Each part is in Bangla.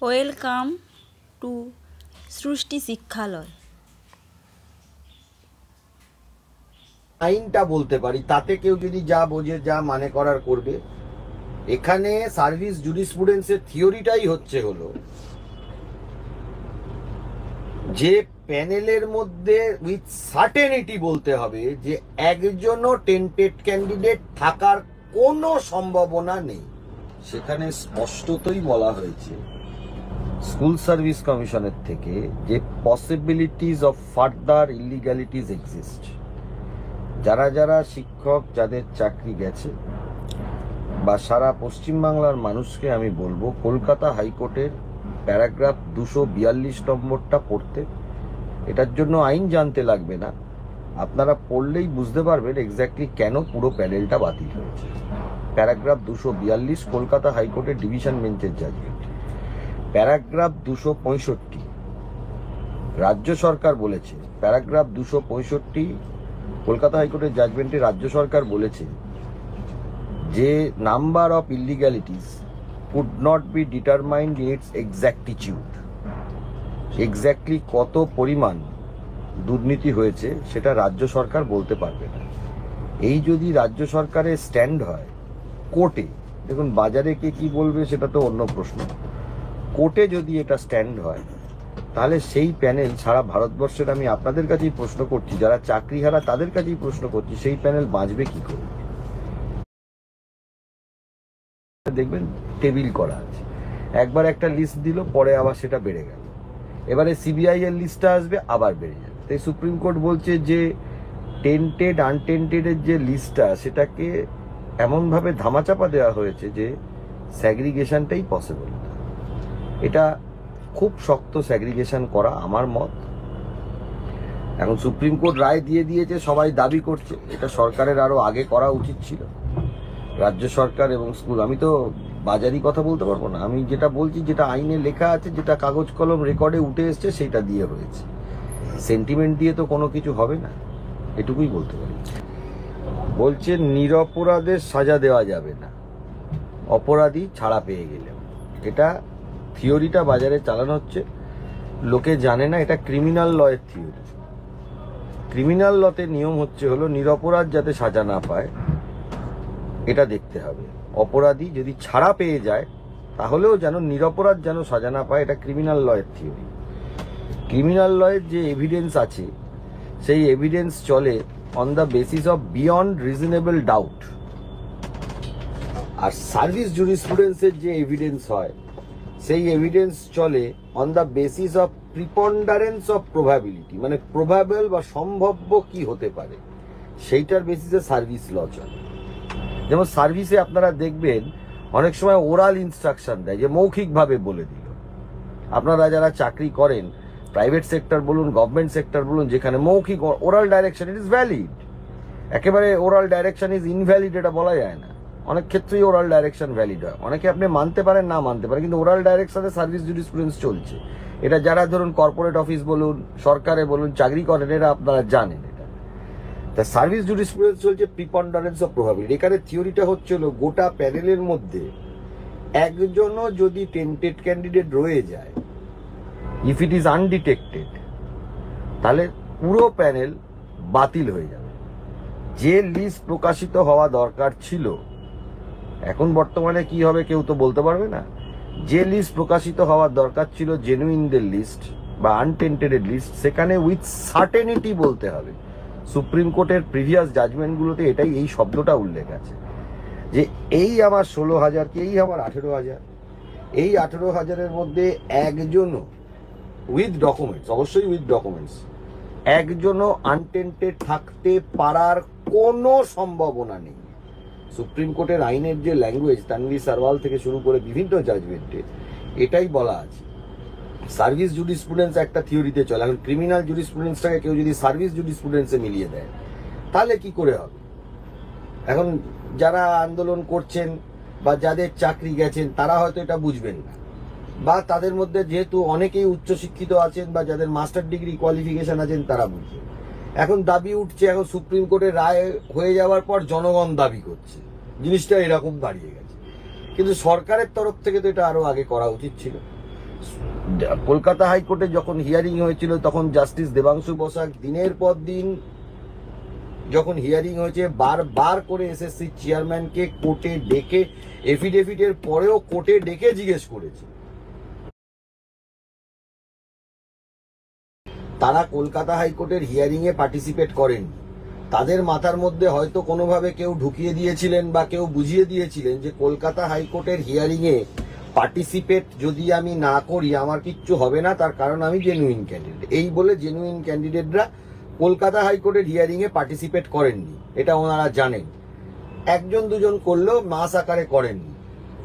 ওয়েলকাম টু সৃষ্টি শিক্ষালয়। আইনটা বলতে পারি, তাতে কেউ যদি যা বোঝে যা মানে করার করবে। এখানে সার্ভিস জুরিসপ্রুডেন্সের থিওরিটাই হলো যে প্যানেলের মধ্যে উইথ সার্টেনিটি বলতে হবে যে একজনও টেন্টেড ক্যান্ডিডেট থাকার কোনো সম্ভাবনা নেই। সেখানে স্পষ্টতই বলা হয়েছে স্কুল সার্ভিস কমিশনের থেকে যে possibilities of further illegalities exist. যারা যারা শিক্ষক যাদের চাকরি গেছে বা সারা পশ্চিমবাংলার মানুষকে আমি বলবো কলকাতা হাইকোর্টের প্যারাগ্রাফ 242 নম্বরটা পড়তে। এটার জন্য আইন জানতে লাগবে না, আপনারা পড়লেই বুঝতে পারবেন এক্স্যাক্টলি কেন পুরো প্যানেলটা বাতিল হয়েছে। প্যারাগ্রাফ 242 কলকাতা হাইকোর্টের ডিভিশন বেঞ্চের জাজমেন্ট। প্যারাগ্রাফ 265 রাজ্য সরকার বলেছে, প্যারাগ্রাফ 265 কলকাতা হাইকোর্টের জাজমেন্টে রাজ্য সরকার বলেছে যে number of illegalities could not be determined in its exactitude. Exactly কত পরিমাণ দুর্নীতি হয়েছে সেটা রাজ্য সরকার বলতে পারবে না। এই যদি রাজ্য সরকারের স্ট্যান্ড হয় কোর্টে, দেখুন বাজারে কে কি বলবে সেটা তো অন্য প্রশ্ন, কোর্টে যদি এটা স্ট্যান্ড হয় তাহলে সেই প্যানেল সারা ভারতবর্ষের, আমি আপনাদের কাছেই প্রশ্ন করছি, যারা চাকরিহারা তাদের কাছেই প্রশ্ন করছি, সেই প্যানেল বাঁচবে কি করে? দেখবেন টেবিল করা আছে, একবার একটা লিস্ট দিল, পরে আবার সেটা বেড়ে গেল, এবারে সিবিআই এর লিস্টটা আসবে আবার বেড়ে যাবে। তাই সুপ্রিম কোর্ট বলছে যে টেন্টেড আনটেন্টেডের যে লিস্টটা সেটাকে এমনভাবে ধামাচাপা দেওয়া হয়েছে যে স্যাগ্রিগেশনটাই পসিবল না। এটা খুব শক্ত স্যাগ্রিগেশন করা আমার মত। এখন সুপ্রিম কোর্ট রায় দিয়ে দিয়েছে, সবাই দাবি করছে এটা সরকারের আরো আগে করা উচিত ছিল, রাজ্য সরকার এবং স্কুল। আমি তো বাজারি কথা বলতে পারবো না, আমি যেটা বলছি যেটা আইনে লেখা আছে, যেটা কাগজ কলম রেকর্ডে উঠে এসছে সেটা দিয়ে হয়েছে। সেন্টিমেন্ট দিয়ে তো কোনো কিছু হবে না, এটুকুই বলতে পারি। বলছে নিরপরাধের সাজা দেওয়া যাবে না, অপরাধী ছাড়া পেয়ে গেলে। এটা থিওরিটা বাজারে চালানো হচ্ছে, লোকে জানে না এটা ক্রিমিনাল লয়ের থিওরি। ক্রিমিনাল লতে নিয়ম হলো নিরপরাধ যাতে সাজা না পায় এটা দেখতে হবে। অপরাধী যদি ছাড়া পেয়ে যায় তাহলেও যেন নিরপরাধ যেন সাজা না পায়, এটা ক্রিমিনাল লয়ের থিওরি। ক্রিমিনাল লয়ের যে এভিডেন্স আছে সেই এভিডেন্স চলে on the basis of beyond reasonable doubt, আর সার্ভিস জুরিসপ্রুডেন্সের যে এভিডেন্স হয় সেই এভিডেন্স চলে on the basis of preponderance of probability, মানে প্রবাবল বা সম্ভাব্য কি হতে পারে সেইটার বেসিসে সার্ভিস ল চলে। যেমন সার্ভিসে আপনারা দেখবেন অনেক সময় ওরাল ইনস্ট্রাকশন দেয়, যে মৌখিকভাবে বলে দিল। আপনারা যারা চাকরি করেন, প্রাইভেট সেক্টর বলুন গভর্নমেন্ট সেক্টর বলুন, যেখানে মৌখিক oral direction it is valid. একেবারে ওরাল ডাইরেকশন ইজ ইনভ্যালিড এটা বলা যায় না, অনেক ক্ষেত্রেই ওরাল ডাইরেকশন ভ্যালিড হয়। অনেকে আপনি মানতে পারেন না মানতে পারেন, কিন্তু ওরাল ডাইরেকশনে সার্ভিস জুরিসপ্রুডেন্স চলছে। এটা যারা ধরুন কর্পোরেট অফিস বলুন সরকারে বলুন চাকরি করেন, এটা আপনারা জানেন। এটা তা সার্ভিস জুরিসপ্রুডেন্স চলছে প্রিপন্ডারেন্স অফ প্রবাবিলিটি। এখানে থিওরিটা হচ্ছিল গোটা প্যানেলের মধ্যে একজনও যদি টেন্টেড ক্যান্ডিডেট রয়ে যায়, ইফ ইট ইজ আনডিটেক্টেড, তাহলে পুরো প্যানেল বাতিল হয়ে যাবে। যে লিস্ট প্রকাশিত হওয়া দরকার ছিল, এখন বর্তমানে কি হবে কেউ তো বলতে পারবে না, যে লিস্ট প্রকাশিত হওয়ার দরকার ছিল জেনুইনদের লিস্ট বা আনটেন্টেডের লিস্ট, সেখানে উইথ সার্টেনিটি বলতে হবে। সুপ্রিম কোর্টের প্রিভিয়াস জাজমেন্টগুলোতে এটাই, এই শব্দটা উল্লেখ আছে যে এই আমার 16,000 কি এই আমার 18,000, এই 18,000-এর মধ্যে একজনও উইথ ডকুমেন্টস, অবশ্যই উইথ ডকুমেন্টস, একজনও আনটেন্টেড থাকতে পারার কোনো সম্ভাবনা নেই। সুপ্রিম কোর্টের আইনের যে ল্যাঙ্গুয়েজ, তানভি সারওয়াল থেকে শুরু করে বিভিন্ন জাজমেন্টে এটাই বলা আছে। সার্ভিস জুরিসপ্রুডেন্স একটা থিওরিতে চলে, এখন ক্রিমিনাল জুরিসপ্রুডেন্সটাকে কেউ যদি সার্ভিস জুরিসপ্রুডেন্সে মিলিয়ে দেয় তাহলে কি করে হবে? এখন যারা আন্দোলন করছেন বা যাদের চাকরি গেছেন তারা হয়তো এটা বুঝবেন না, বা তাদের মধ্যে যেহেতু অনেকেই উচ্চশিক্ষিত আছেন বা যাদের মাস্টার ডিগ্রি কোয়ালিফিকেশন আছেন তারা বুঝবেন। এখন দাবি উঠছে, এখন সুপ্রিম কোর্টের রায় হয়ে যাওয়ার পর জনগণ দাবি করছে, জিনিসটা এরকম দাঁড়িয়ে গেছে। কিন্তু সরকারের তরফ থেকে তো এটা আরো আগে করা উচিত ছিল। কলকাতা হাইকোর্টে যখন হিয়ারিং হয়েছিল তখন জাস্টিস দেবাংশু বসাক দিনের পর দিন যখন হিয়ারিং হয়েছে বারবার করে এসএসসি চেয়ারম্যানকে কোর্টে ডেকে এফিডেভিটের পরেও কোর্টে ডেকে জিজ্ঞেস করেছে। তারা কলকাতা হাইকোর্টের হিয়ারিং এ পার্টিসিপেট করেন। তাদের মাথার মধ্যে হয়তো কোনোভাবে কেউ ঢুকিয়ে দিয়েছিলেন বা কেউ বুঝিয়ে দিয়েছিলেন যে কলকাতা হাইকোর্টের হিয়ারিং এ পার্টিসিপেট যদি আমি না করি আমার কিচ্ছু হবে না, তার কারণ আমি জেনুইন ক্যান্ডিডেট। এই বলে জেনুইন ক্যান্ডিডেটরা কলকাতা হাইকোর্টের হিয়ারিং এ পার্টিসিপেট করেননি, এটা ওনারা জানেন। একজন দুজন করলেও মাস আকারে করেননি।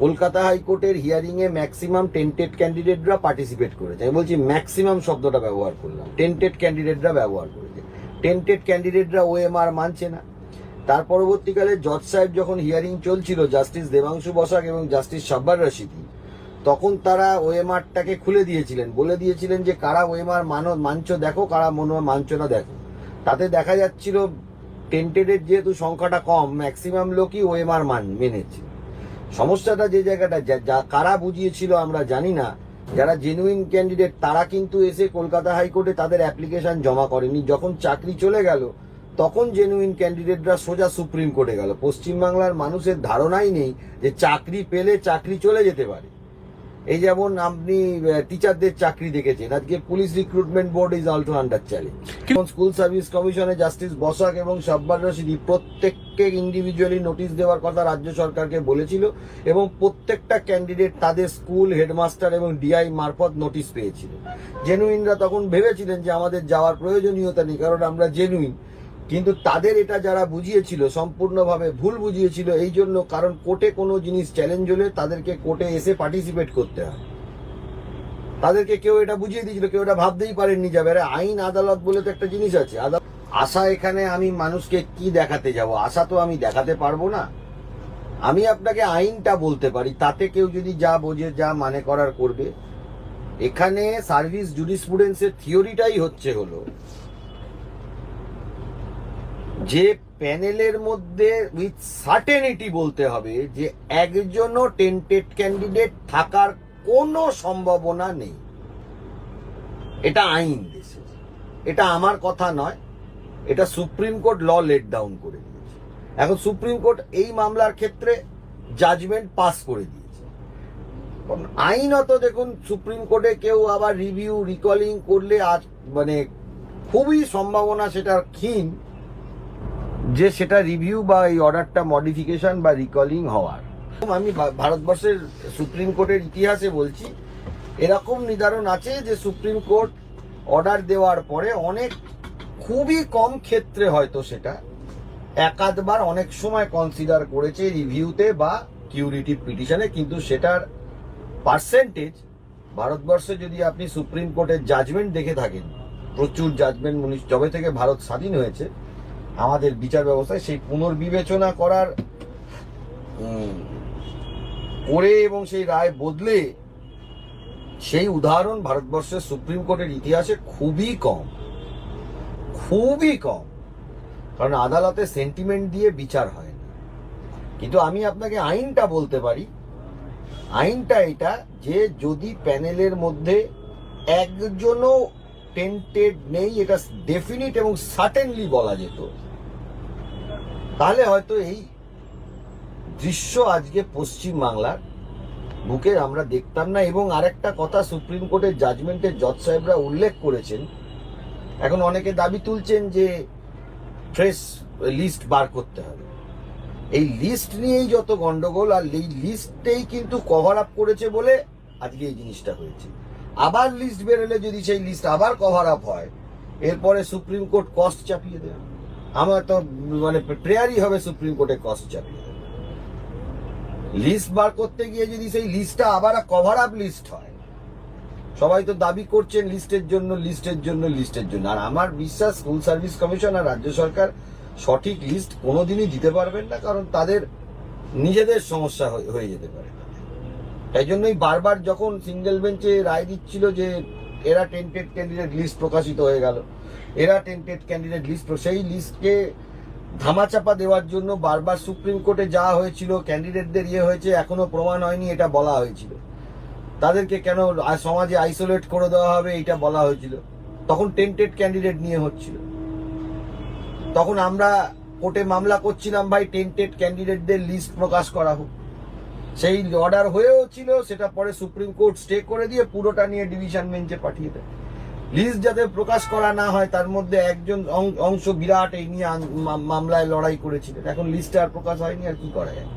কলকাতা হাইকোর্টের হিয়ারিং এ ম্যাক্সিমাম টেন্টেড ক্যান্ডিডেটরা পার্টিসিপেট করেছে। আমি বলছি ম্যাক্সিমাম শব্দটা ব্যবহার করলাম, টেন্টেড ক্যান্ডিডেটরা ব্যবহার করেছে। টেন্টেড ক্যান্ডিডেটরা ওএমআর মানছে না। তার পরবর্তীকালে জজ সাহেব যখন হিয়ারিং চলছিল জাস্টিস দেবাংশু বসাক এবং জাস্টিস সাব্বার রশিদি, তখন তারা ওএমআরটাকে খুলে দিয়েছিলেন, বলে দিয়েছিলেন যে কারা ওএমআর মানছো দেখো, কারা মানছো না দেখো। তাতে দেখা যাচ্ছিল টেন্টেডের যেহেতু সংখ্যাটা কম, ম্যাক্সিমাম লোকই ওএমআর মেনেছে। সমস্যাটা যে জায়গাটা কারা বুঝিয়েছিল আমরা জানি না। যারা জেনুইন ক্যান্ডিডেট তারা কিন্তু এসে কলকাতা হাইকোর্টে তাদের অ্যাপ্লিকেশন জমা করেনি। যখন চাকরি চলে গেল তখন জেনুইন ক্যান্ডিডেটরা সোজা সুপ্রিম কোর্টে গেল। পশ্চিমবাংলার মানুষের ধারণাই নেই যে চাকরি পেলে চাকরি চলে যেতে পারে। এই যেমন আপনি টিচারদের চাকরি দেখেছেন, আজকে police recruitment board is also under challenge. School service কমিশনে জাস্টিস বসাক এবং সাব্বার রশিদি প্রত্যেককে ইন্ডিভিজুয়ালি নোটিশ দেওয়ার কথা রাজ্য সরকারকে বলেছিল এবং প্রত্যেকটা ক্যান্ডিডেট তাদের স্কুল হেডমাস্টার এবং ডিআই মারফত নোটিশ পেয়েছিল। জেনুইনরা তখন ভেবেছিলেন যে আমাদের যাওয়ার প্রয়োজনীয়তা নেই, কারণ আমরা জেনুইন। কিন্তু তাদের এটা যারা বুঝিয়েছিল সম্পূর্ণভাবে ভুল বুঝিয়েছিল। এই জন্য, কারণ কোর্টে কোনো জিনিস চ্যালেঞ্জ হলে তাদেরকে কোর্টে এসে পার্টিসিপেট করতে হয়। তাদেরকে কেউ এটা বুঝিয়ে দিয়েছিল, কেউ এটা ভাবতেই পারেননি যাবে। আরে আইন আদালত বলে তো একটা জিনিস আছে। আশা এখানে আমি মানুষকে কি দেখাতে যাব? আশা তো আমি দেখাতে পারবো না। আমি আপনাকে আইনটা বলতে পারি, তাতে কেউ যদি যা বোঝে যা মানে করার করবে। এখানে সার্ভিস জুরিসপ্রুডেন্সের থিওরিটাই হলো যে প্যানেলের মধ্যে উইথ সার্টেনিটি বলতে হবে যে একজনও টেন্টেড ক্যান্ডিডেট থাকার কোনো সম্ভাবনা নেই। এটা আইন দেশে, এটা আমার কথা নয়, এটা সুপ্রিম কোর্ট ল লেট ডাউন করে দিয়েছে। এখন সুপ্রিম কোর্ট এই মামলার ক্ষেত্রে জাজমেন্ট পাস করে দিয়েছে। আইনত দেখুন সুপ্রিম কোর্টে কেউ আবার রিভিউ রিকলিং করলে আজ মানে খুবই সম্ভাবনা সেটার ক্ষীণ যে সেটা রিভিউ বা এই অর্ডারটা মডিফিকেশন বা রিকলিং হওয়ার। আমি ভারতবর্ষের সুপ্রিম কোর্টের ইতিহাসে বলছি এরকম নির্ধারণ আছে যে সুপ্রিম কোর্ট অর্ডার দেওয়ার পরে অনেক খুবই কম ক্ষেত্রে হয়তো সেটা একাধবার অনেক সময় কনসিডার করেছে রিভিউতে বা কিউরিটিভ পিটিশনে, কিন্তু সেটার পার্সেন্টেজ ভারতবর্ষে যদি আপনি সুপ্রিম কোর্টের জাজমেন্ট দেখে থাকেন, প্রচুর জাজমেন্ট যবে থেকে ভারত স্বাধীন হয়েছে আমাদের বিচার ব্যবস্থায় সেই পুনর্বিবেচনা করার করে এবং সেই রায় বদলে সেই উদাহরণ ভারতবর্ষের সুপ্রিম কোর্টের ইতিহাসে খুবই কম, কারণ আদালতে সেন্টিমেন্ট দিয়ে বিচার হয় না। কিন্তু আমি আপনাকে আইনটা বলতে পারি, আইনটা এটা যে যদি প্যানেলের মধ্যে একজনও টেন্টেড নেই, এটা ডেফিনিট এবং সার্টেনলি বলা যেত, তাহলে হয়তো এই দৃশ্য আজকে পশ্চিম বাংলার বুকে আমরা দেখতাম না। এবং আরেকটা কথা সুপ্রিম কোর্টের জাজমেন্টের জজ সাহেবরা উল্লেখ করেছেন, এখন অনেকে দাবি তুলছেন যে ফ্রেশ লিস্ট বার করতে হবে। এই লিস্ট নিয়েই যত গন্ডগোল, আর এই লিস্টেই কিন্তু কভার আপ করেছে বলে আজকে এই জিনিসটা হয়েছে। আবার লিস্ট বেরোলে যদি সেই লিস্ট আবার কভার আপ হয়, এরপরে সুপ্রিম কোর্ট কস্ট চাপিয়ে দেবে। আমার তো মানে প্রেয়ারই হবে সুপ্রিম কোর্টে কস্ট চাপিয়ে দেবে। লিস্ট বার করতে গিয়ে যদি সেই লিস্টটা আবার কভার আপ লিস্ট হয়, সবাই তো দাবি করছেন লিস্টের জন্য। আর আমার বিশ্বাস স্কুল সার্ভিস কমিশন আর রাজ্য সরকার সঠিক লিস্ট কোনোদিনই দিতে পারবেন না, কারণ তাদের নিজেদের সমস্যা হয়ে যেতে পারে। তাই জন্যই বারবার যখন সিঙ্গেল বেঞ্চে রায় দিচ্ছিল যে এরা টেন্টেড ক্যান্ডিডেট লিস্ট প্রকাশিত হয়ে গেল, সেই লিস্টকে ধামাচাপা দেওয়ার জন্য বারবার সুপ্রিম কোর্টে যাওয়া হয়েছিল, ক্যান্ডিডেটদের হয়েছে, এখনো প্রমাণ হয়নি এটা বলা হয়েছিল। তাদেরকে কেন সমাজে আইসোলেট করে দেওয়া হবে এটা বলা হয়েছিল। তখন টেন্টেড ক্যান্ডিডেট নিয়ে হচ্ছিল, তখন আমরা কোর্টে মামলা করছিলাম ভাই টেন্টেড ক্যান্ডিডেটদের লিস্ট প্রকাশ করা হোক। সেই অর্ডার হয়েও ছিল, সেটা পরে সুপ্রিম কোর্ট স্টে করে দিয়ে পুরোটা নিয়ে ডিভিশন বেঞ্চে পাঠিয়ে দেয়। লিস্ট যাতে প্রকাশ করা না হয়, তার মধ্যে একজন অংশ বিরাট এই নিয়ে মামলায় লড়াই করেছিলেন। এখন লিস্ট আর প্রকাশ হয়নি, আর কি করা যায়।